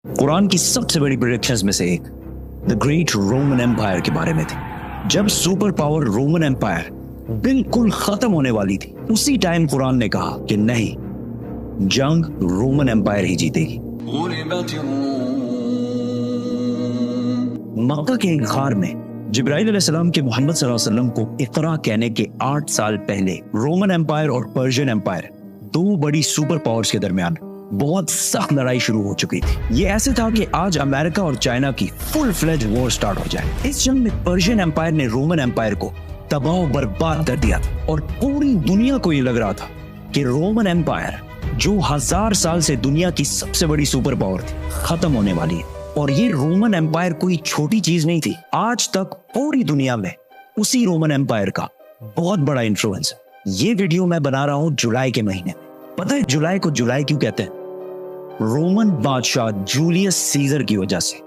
कुरान की सबसे बड़ी प्रेडिक्शंस में से एक द ग्रेट रोमन एम्पायर के बारे में थी। जब सुपर पावर रोमन एम्पायर बिल्कुल खत्म होने वाली थी, उसी टाइम कुरान ने कहा कि नहीं, जंग रोमन एम्पायर ही जीतेगी। मक्का के एक गार में जिब्राइल अलैहिस्सलाम के मोहम्मद सल्लल्लाहु अलैहि वसल्लम को इकरा कहने के 8 साल पहले रोमन एम्पायर और पर्शियन एम्पायर, दो बड़ी सुपर पावर्स के दरमियान बहुत सख्त लड़ाई शुरू हो चुकी थी। ये ऐसे था कि आज अमेरिका और चाइना की फुल फ्लेज वॉर स्टार्ट हो जाए। इस जंग में पर्शियन एम्पायर ने रोमन एम्पायर को तबाह बर्बाद कर दिया था और पूरी दुनिया को ये लग रहा था कि रोमन एम्पायर, जो 1000 साल से दुनिया की सबसे बड़ी सुपर पावर थी, खत्म होने वाली है। और ये रोमन एम्पायर कोई छोटी चीज नहीं थी। आज तक पूरी दुनिया में उसी रोमन एम्पायर का बहुत बड़ा इन्फ्लुएंस है। ये वीडियो मैं बना रहा हूं जुलाई के महीने में। पता है जुलाई को जुलाई क्यों कहते हैं? रोमन बादशाह जूलियस सीजर की वजह से,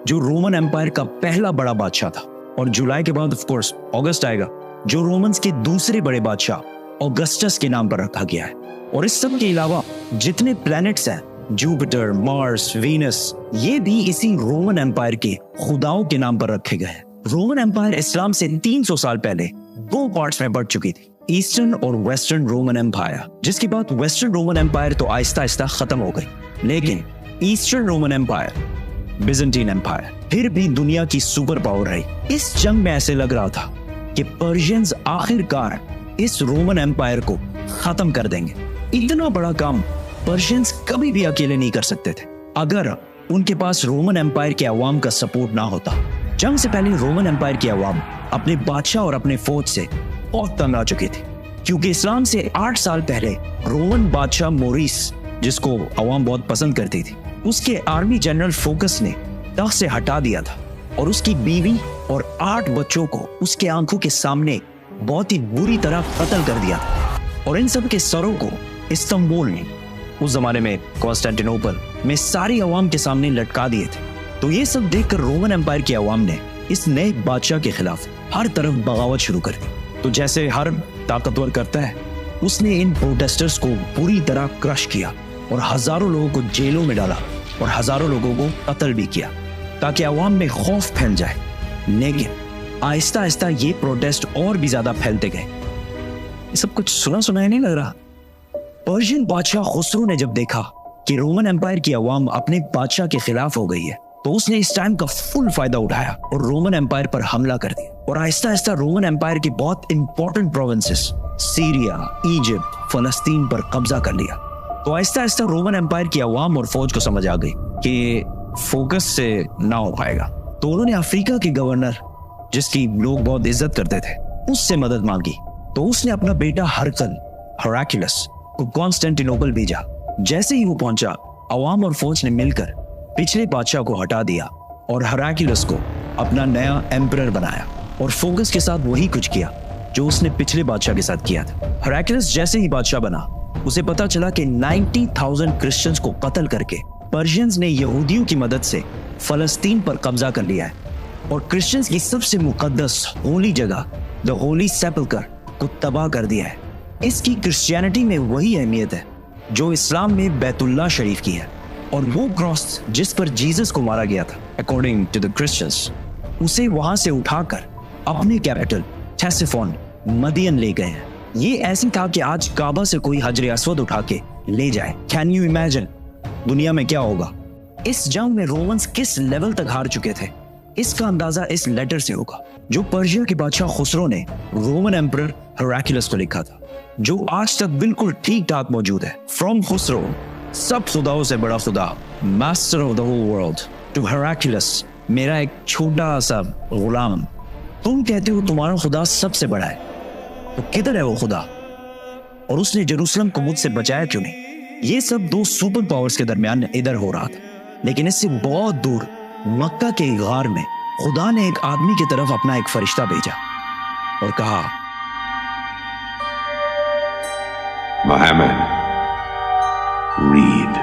जो रोमन एम्पायर का पहला बड़ा बादशाह था। और जुलाई के बाद ऑफ कोर्स अगस्त आएगा, जो रोमन्स के दूसरे बड़े बादशाह ऑगस्टस के नाम पर रखा गया है। और इस सब के अलावा जितने प्लैनेट्स हैं, जुपिटर, मार्स, वीनस, ये भी इसी रोमन एम्पायर के खुदाओं के नाम पर रखे गए हैं। रोमन एम्पायर इस्लाम से 300 साल पहले दो पार्ट्स में बढ़ चुकी थी, ईस्टर्न और वेस्टर्न रोमन एम्पायर, जिसके बाद वेस्टर्न रोमन एम्पायर तो आहिस्ता आहिस्ता खत्म हो गई। लेकिन eastern Roman empire, Byzantine empire, फिर भी दुनिया की सुपर पावर रही। इस जंग में ऐसे लग रहा था कि पर्शियंस आखिरकार इस रोमन एम्पायर को खत्म कर देंगे। इतना बड़ा काम पर्शियंस कभी भी अकेले नहीं कर सकते थे अगर उनके पास रोमन एम्पायर के अवाम का सपोर्ट ना होता। जंग से पहले रोमन एम्पायर की अवाम अपने बादशाह और अपने फौज से बहुत तंग आ चुकी थी, क्योंकि इस्लाम से 8 साल पहले रोमन बादशाह मोरिस, जिसको अवाम बहुत पसंद करती थी, उसके आर्मी जनरल फोकस ने तख्त से हटा दिया था और उसकी बीवी और 8 बच्चों को उसके आंखों के सामने बहुत ही बुरी तरह कत्ल कर दिया था। और इन सब के सरों को इस्तांबुल ने, उस जमाने में कॉन्स्टेंटिनोपल में, सारी अवाम के सामने लटका दिए थे। तो ये सब देखकर रोमन एम्पायर की अवाम ने इस नए बादशाह के खिलाफ हर तरफ बगावत शुरू कर दी। तो जैसे हर ताकतवर करता है, उसने इन प्रोटेस्टर्स को पूरी तरह क्रश किया और हजारों लोगों को जेलों में डाला और हजारों लोगों को कत्ल भी किया, ताकि अवाम में खौफ फैल जाए। लेकिन आहिस्ता आहिस्ता ये प्रोटेस्ट और भी ज्यादा फैलते गए। ये सब कुछ सुना सुनाया नहीं लग रहा? पर्शियन बादशाह खुसरो ने जब देखा कि रोमन एम्पायर की अवाम अपने बादशाह के खिलाफ हो गई है, तो उसने इस टाइम का फुल फायदा उठाया और रोमन एम्पायर पर हमला कर दिया। और आहिस्ता आहिस्ता रोमन एम्पायर के बहुत इंपॉर्टेंट प्रोविंसेस, सीरिया, इजिप्ट, फलस्तीन पर कब्जा कर लिया। तो आहिस्ता आहिस्ता रोमन एम्पायर की अवाम और फौज को समझ आ गई कि फोकस से ना हो पाएगा। तो उन्होंने अफ्रीका के गवर्नर, जिसकी लोग बहुत इज्जत करते थे, उससे मदद मांगी। तो उसने अपना बेटा हेराक्लियस को कॉन्स्टेंटिनोपल भेजा। जैसे ही वो पहुंचा, अवाम और फौज ने मिलकर पिछले बादशाह को हटा दिया और हेराक्लियस को अपना नया एम्परर बनाया और फोकस के साथ वही कुछ किया जो उसने पिछले बादशाह के साथ किया था। हेराक्लियस जैसे ही बादशाह बना, उसे पता चला कि 90,000 क्रिश्चियंस को कत्ल करके पर्शियंस ने यहूदियों की मदद से फलस्तीन पर कब्जा कर लिया है और क्रिश्चियंस की सबसे मुकद्दस होली जगह द होली सेपल्कर को तबाह कर दिया है। इसकी क्रिश्चियनिटी में वही अहमियत है जो इस्लाम में बैतुल्लाह शरीफ की है। और वो क्रॉस जिस पर जीसस को मारा गया था, अकॉर्डिंग टू द क्रिश्चियंस, उसे वहां से उठाकर अपने कैपिटल थेसिफोन, मदियन ले गए हैं। ये ऐसी था कि आज काबा से कोई हजर अस्वद उठा के ले जाए। कैन यू इमेजिन दुनिया में क्या होगा? इस जंग में रोमन्स किस लेवल तक हार चुके थे, इसका अंदाजा इस लेटर से होगा जो पर्शिया के बादशाह खुसरो ने रोमन एम्परर हेराक्लियस को लिखा था, जो आज तक बिल्कुल ठीक ठाक मौजूद है। फ्रॉम खुसरो, सब खुदाओं से बड़ा खुदा, master of the whole world, to Heraclius, मेरा एक छोटा सा गुलाम। तुम कहते हो तुम्हारा खुदा सबसे बड़ा है, तो किधर है वो खुदा? और उसने जेरूसलम को मुझसे बचाया क्यों नहीं? ये सब दो सुपर पावर्स के दरमियान इधर हो रहा था। लेकिन इससे बहुत दूर मक्का के गार में खुदा ने एक आदमी की तरफ अपना एक फरिश्ता भेजा और कहा, Muhammad, read.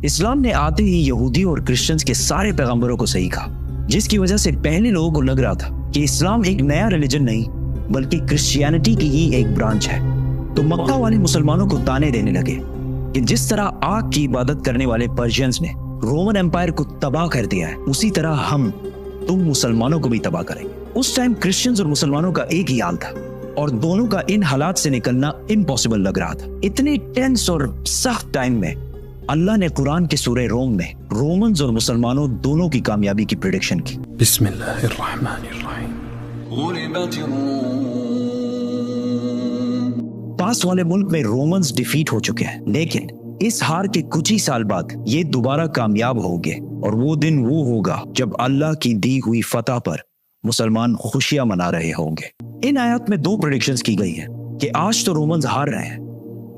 इस्लाम ने आते ही यहूदी और क्रिश्चियंस के सारे पैगंबरों को सही कहा, जिसकी वजह से पहले लोगों को लग रहा था कि इस्लाम एक नया रिलीजन नहीं बल्कि क्रिश्चियनिटी की ही एक ब्रांच है। तो मक्का वाले मुसलमानों को ताने देने लगे कि जिस तरह आग की इबादत करने वाले पर्शियंस ने रोमन एम्पायर को तबाह कर दिया है, उसी तरह हम तुम मुसलमानों को भी तबाह करेंगे। उस टाइम क्रिश्चियंस और मुसलमानों का एक ही हाल था और दोनों का इन हालात से निकलना इम्पॉसिबल लग रहा था। इतने टेंस और सख्त टाइम में अल्लाह ने कुरान के सूरह रोम में रोमन्स और मुसलमानों दोनों की कामयाबी की प्रेडिक्शन की। बिस्मिल्लाहिर्रहमानिर्रहीम। पास वाले मुल्क में रोमन्स डिफीट हो चुके हैं, लेकिन इस हार के कुछ ही साल बाद ये दोबारा कामयाब होंगे और वो दिन वो होगा जब अल्लाह की दी हुई फतह पर मुसलमान खुशियां मना रहे होंगे। इन आयत में 2 प्रेडिक्शंस की गई हैं कि आज तो रोमन्स हार रहे हैं,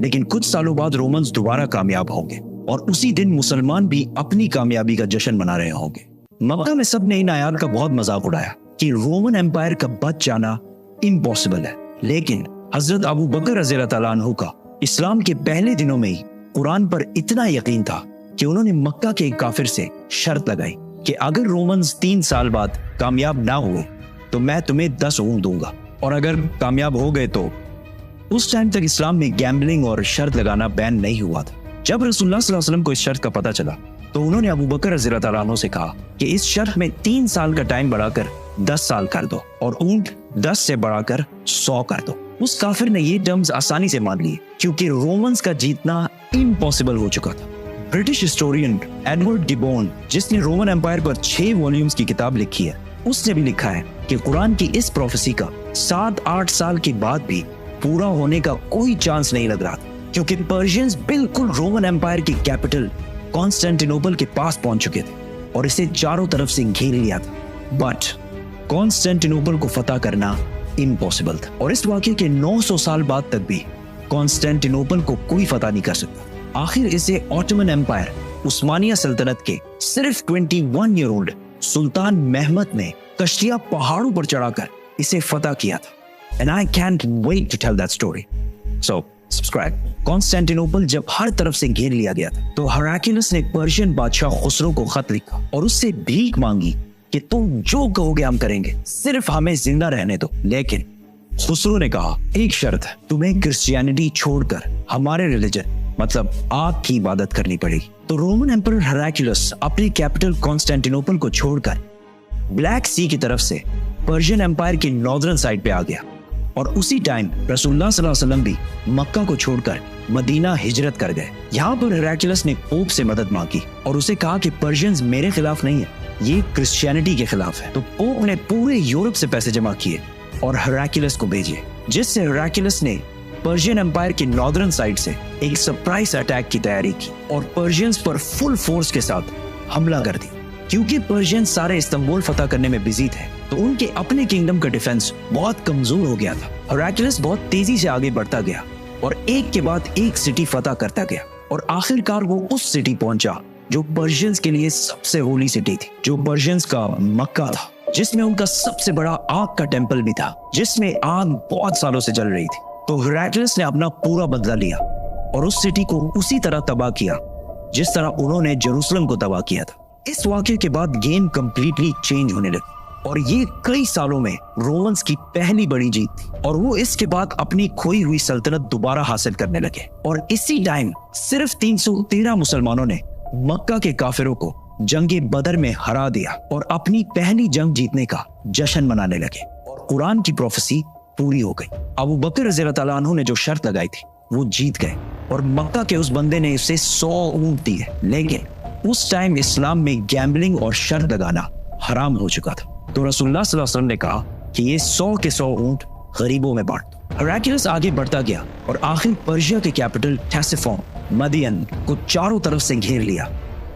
लेकिन कुछ सालों बाद रोमन्स दोबारा कामयाब होंगे और उसी दिन मुसलमान भी अपनी कामयाबी का जश्न मना रहे होंगे। मक्का में सबने इन आयत का बहुत मजाक उड़ाया कि रोमन एम्पायर का बच जाना इम्पॉसिबल है, लेकिन हजरत अबू बकर रज़ियल्लाहु तआला अन्हु का इस्लाम के पहले दिनों में ही कुरान पर इतना यकीन था कि उन्होंने मक्का के एक काफिर से शर्त लगाई कि अगर रोमन्स 3 साल बाद कामयाब ना हुए तो मैं तुम्हें 10 ऊंट दूंगा, और अगर कामयाब हो गए तो उस टाइम तक इस्लाम में गैम्बलिंग और शर्त लगाना बैन नहीं हुआ था। जब रसूलुल्लाह सल्लल्लाहु अलैहि वसल्लम को इस शर्त का पता चला तो उन्होंने अबू बकर रज़ियल्लाहु तआला अन्हु से कहा कि इस शर्त में 3 साल का टाइम बढ़ाकर 10 साल कर दो और ऊंट 10 से बढ़ाकर 100 कर दो। उस काफिर ने ये टर्म्स आसानी से मान लिए क्योंकि रोमन्स का जीतना इम्पॉसिबल हो चुका था। ब्रिटिश हिस्टोरियन एडवर्ड डिबोन, जिसने रोमन एम्पायर पर 6 वॉल्यूम्स की किताब लिखी है, उसने भी लिखा है कि कुरान की इस प्रोफेसी का 7-8 साल के बाद भी पूरा होने का कोई चांस नहीं लग रहा था, क्योंकि पर्शियंस बिल्कुल रोमन एम्पायर की कैपिटल कॉन्स्टेंटिनोपल के पास पहुंच चुके थे और इसे चारों तरफ से घेर लिया था। बट कॉन्स्टेंटिनोपल को फतह करना इम्पॉसिबल था और इस वाकये के 900 साल बाद तक भी कॉन्स्टेंटिनोपल को कोई फतह नहीं कर सकता। आखिर इसे ऑटोमन एम्पायर उस्मानिया सल्तनत के सिर्फ 21 ईयर ओल्ड सुल्तान महमद ने कश्तिया पहाड़ों पर चढ़ाकर इसे फतह किया था। And I can't wait to tell that story, so subscribe. Constantinople जब हर तरफ से घेर लिया गया था तो हेराक्लियस ने पर्शियन बादशाह खुसरो को खत लिखा और उससे भीख मांगी कि तुम जो कहोगे हम करेंगे, सिर्फ हमें जिंदा रहने दो। लेकिन खुसरो ने कहा एक शर्त है, तुम्हें क्रिश्चियनिटी छोड़कर हमारे रिलीजन मतलब आग की इबादत करनी पड़ेगी। तो रोमन एम्परर हेराक्लियस अपनी कैपिटल कॉन्स्टेंटिनोपल को छोड़कर ब्लैक सी की तरफ से पर्शियन एम्पायर की नॉर्दर्न साइड पे आ गया और उसी टाइम रसूलुल्लाह सल्लल्लाहु अलैहि वसल्लम भी मक्का को छोड़कर मदीना हिजरत कर गए। यहाँ पर हेराक्लियस ने पोप से मदद मांगी और उसे कहा कि पर्शियंस मेरे खिलाफ नहीं है, ये क्रिश्चियनिटी के खिलाफ है। तो पोप ने पूरे यूरोप से पैसे जमा किए और हेराक्लियस को भेजे, जिससे हेराक्लियस ने पर्शियन एम्पायर की नॉर्दर्न साइड से एक सरप्राइज अटैक की तैयारी की और पर्शियंस पर फुल फोर्स के साथ हमला कर दिया। क्योंकि पर्शियंस सारे इस्तांबुल फतह करने में बिजी थे तो उनके अपने किंगडम का डिफेंस बहुत कमजोर हो गया था। हेराक्लियस बहुत तेजी से आगे बढ़ता गया और एक के बाद एक सिटी फतह करता गया और आखिरकार वो उस सिटी पहुंचा जो पर्शियंस के लिए सबसे होली सिटी थी, जो पर्शियंस का मक्का था, जिसमें उनका सबसे बड़ा आग का टेम्पल भी था, जिसमें आग बहुत सालों से जल रही थी। तो हेराक्लियस ने अपना पूरा बदला लिया और उस सिटी को उसी तरह तबाह किया जिस तरह उन्होंने जेरूसलम को तबाह किया था। इस वाकये के बाद गेम कंप्लीटली चेंज होने लगी और ये कई सालों में रोमन्स की पहली बड़ी जीत थी और वो इसके बाद अपनी खोई हुई सल्तनत दोबारा हासिल करने लगे। और इसी टाइम सिर्फ 313 मुसलमानों ने मक्का के काफिरों को जंगे बदर में हरा दिया और अपनी पहली जंग जीतने का जश्न मनाने लगे और कुरान की प्रोफेसी पूरी हो गई। अबू बकर रज़ियल्लाहु तआला अन्हु ने जो शर्त लगाई थी वो जीत गए और मक्का के उस बंदे ने उसे 100 ऊंट दिए। लेकिन उस टाइम इस्लाम में गैम्बलिंग और शर्त लगाना हराम हो चुका था, तो रसूलुल्लाह सल्लल्लाहु अलैहि वसल्लम ने कहा कि ये 100 के 100 ऊंट गरीबों में बांट दो। हेराक्लियस आगे बढ़ता गया और आखिर पर्शिया के कैपिटल टेसिफोन मदियन को चारों तरफ से घेर लिया।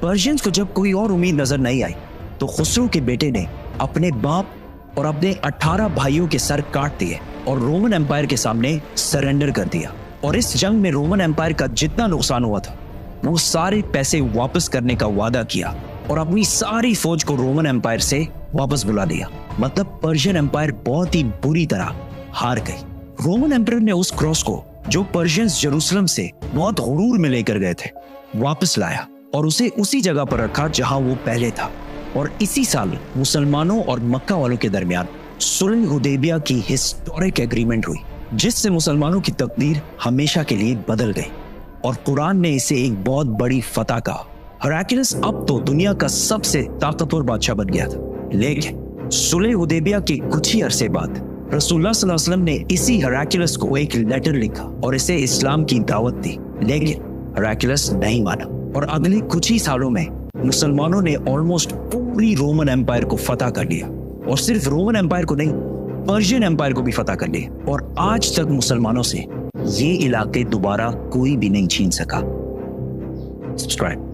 पर्शियंस को जब कोई और उम्मीद नजर नहीं आई तो खुसरो के बेटे ने अपने बाप और अपने 18 भाइयों के सर काट दिए और रोमन एम्पायर के सामने सरेंडर कर दिया। और इस जंग में रोमन एम्पायर का जितना नुकसान हुआ था वो सारे पैसे वापस करने का वादा किया और अपनी सारी फौज को रोमन एम्पायर से वापस बुला लिया। मतलब पर्शियन एम्पायर बहुत ही बुरी तरह हार गई। रोमन एम्पायर ने उस क्रॉस को जो पर्शियंस जेरूसलम से बहुत गुरूर में लेकर गए थे वापस लाया और उसे उसी जगह पर रखा जहां वो पहले था। और इसी साल मुसलमानों और मक्का वालों के दरमियान सुलह हुदैबिया की हिस्टोरिक एग्रीमेंट हुई जिससे मुसलमानों की तकदीर हमेशा के लिए बदल गई और कुरान ने इसे एक बहुत बड़ी फतह कहा। हेराक्लियस अब तो दुनिया का सबसे ताकतवर बादशाह बन गया था। लेकिन सुलह हुदैबिया के कुछ ही अरसे बाद रसूलुल्लाह सल्लल्लाहु अलैहि वसल्लम ने इसी हेराक्लियस को एक लेटर लिखा और इसे इस्लाम की दावत दी, लेकिन हेराक्लियस नहीं माना और अगले कुछ ही सालों में मुसलमानों ने ऑलमोस्ट पूरी रोमन एम्पायर को फतह कर लिया और सिर्फ रोमन एम्पायर को नहीं, पर्शियन एम्पायर को भी फतह कर लिया और आज तक मुसलमानों से ये इलाके दोबारा कोई भी नहीं छीन सका। सब्सक्राइब।